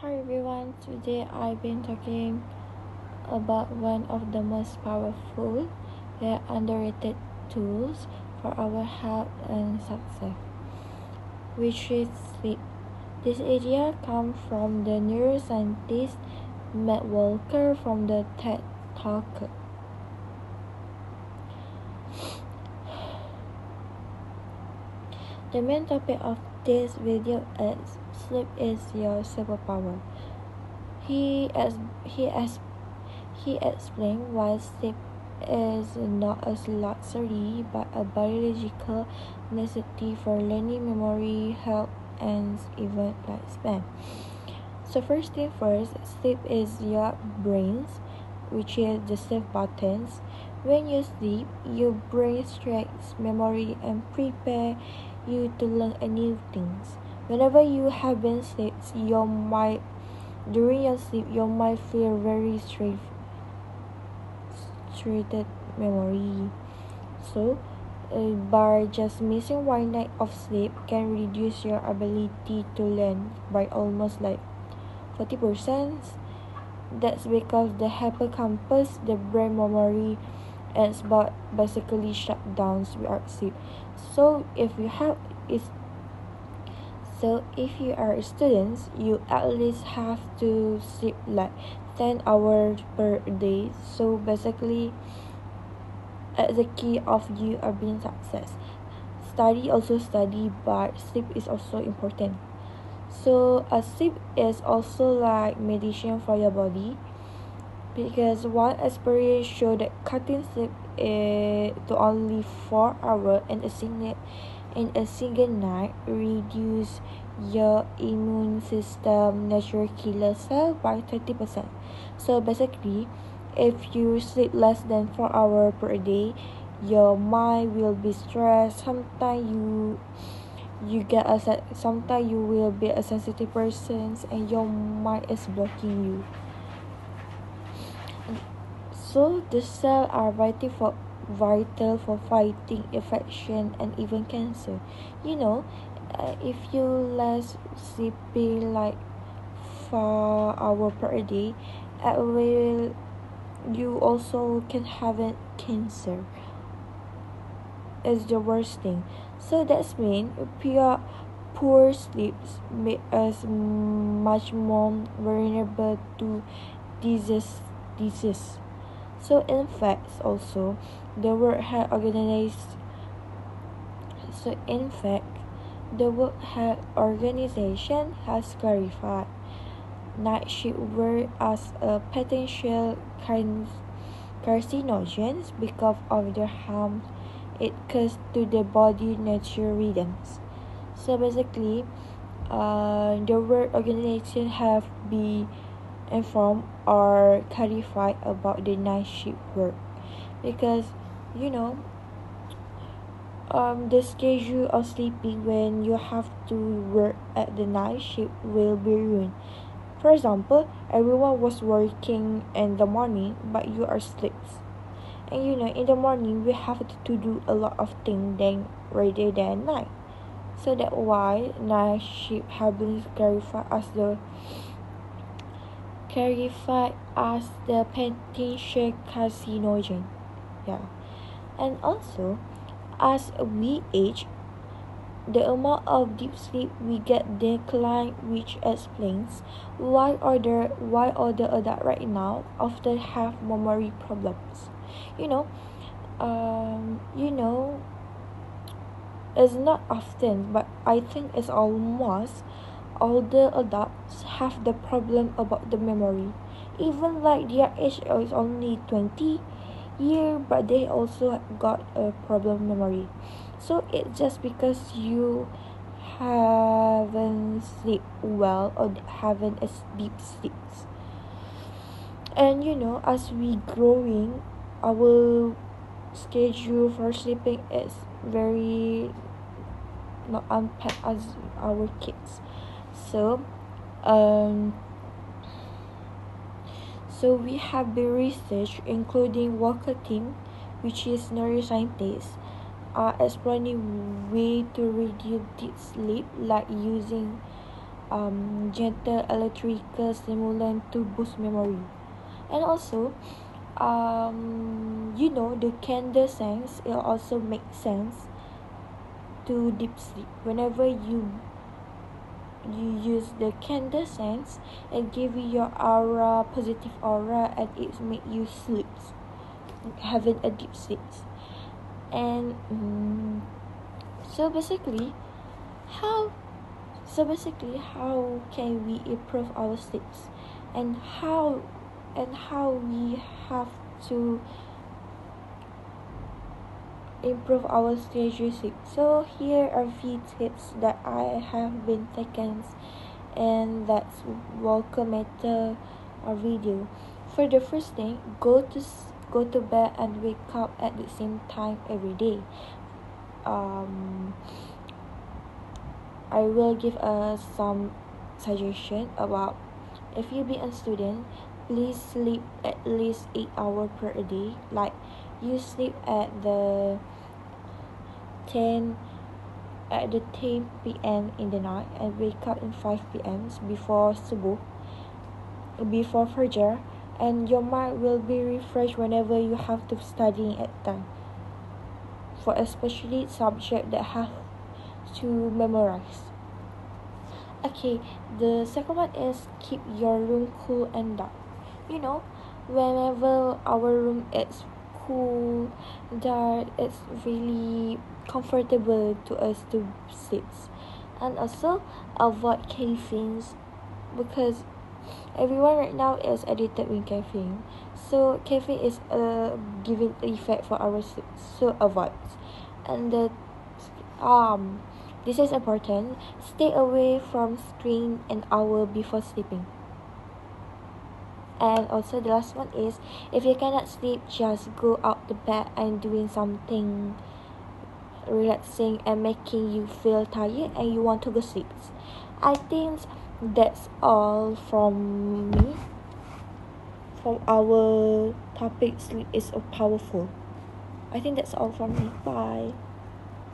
Hi everyone, today I've been talking about one of the most powerful yet underrated tools for our health and success, which is sleep. This idea comes from the neuroscientist Matt Walker from the TED Talk. The main topic of this video is sleep is your superpower. He as he as He explained why sleep is not a luxury but a biological necessity for learning, memory, health, and even lifespan. So first thing first, sleep is your brain's, which is the sleep buttons. When you sleep, your brain stretches memory and prepare you to learn a new things. Whenever you have been sleep, your mind during your sleep, your mind feel very treated memory. So, by just missing one night of sleep can reduce your ability to learn by almost like 40%. That's because the hippocampus, the brain memory, is but basically shut down without sleep. So if you have is so if you are students, you at least have to sleep like 10 hours per day. So basically the key of you are being success. Study, but sleep is also important. So sleep is also like medicine for your body because one experience showed that cutting sleep to only 4 hours in a single night reduce your immune system natural killer cell by 30%. So basically, if you sleep less than 4 hours per day, your mind will be stressed. Sometimes you will be a sensitive person and your mind is blocking you. So the cells are vital for fighting infection and even cancer. You know, if you less sleeping like 4 hours per day, will you also can have a cancer. Is the worst thing. So that's mean poor sleep make us much more vulnerable to disease. So in fact also the World Health Organization so in fact the World Health Organization has clarified night shift work as a potential carcinogens because of the harm it causes to the body natural rhythms. So basically, the World Organization have been informed or clarified about the night shift work because you know the schedule of sleeping when you have to work at the night shift will be ruined. For example, everyone was working in the morning but you are asleep. And in the morning we have to do a lot of things then rather than night. So that's why night shift have been clarified as the potential carcinogen. Yeah. And also, as we age, the amount of deep sleep we get decline, which explains why older adults right now often have memory problems. You know, um, you know, it's not often, but I think it's almost older adults have the problem about the memory. Even like their age is only 20 year, but they also got a problem memory. So it's just because you haven't sleep well or haven't a deep sleeps. And as we growing, our schedule for sleeping is very not unpacked as our kids. So um so we have been research including Walker team, which is neuroscientists, are exploring way to reduce deep sleep like using gentle electrical stimulant to boost memory. And also, the candle sense, it also makes sense to deep sleep. Whenever you use the candle sense, it give you your aura, positive aura, and it make you sleep, having a deep sleep. And so basically, how how can we improve our sleeps, and how we have to improve our schedule sleep. So here are a few tips that I have been taken, and that's welcome at the video. For the first thing, go to bed and wake up at the same time every day. I will give some suggestion about, if you be a student, please sleep at least 8 hours per day. Like, you sleep at the 10 p.m. in the night and wake up in 5 p.m. before subuh, before fajr, and your mind will be refreshed whenever you have to study at time, for especially subject that have to memorize. Okay, the second one is keep your room cool and dark. You know, whenever our room is cool, dark, it's really comfortable to us to sit. And also avoid caffeines, because everyone right now is addicted with caffeine. So caffeine is a giving effect for our sleep. So avoid. And this is important. Stay away from screen an hour before sleeping. And also the last one is, if you cannot sleep, just go out the bed and doing something relaxing and making you feel tired and you want to go sleep. I think that's all from me. From our topic, sleep is so powerful. I think that's all from me. Bye.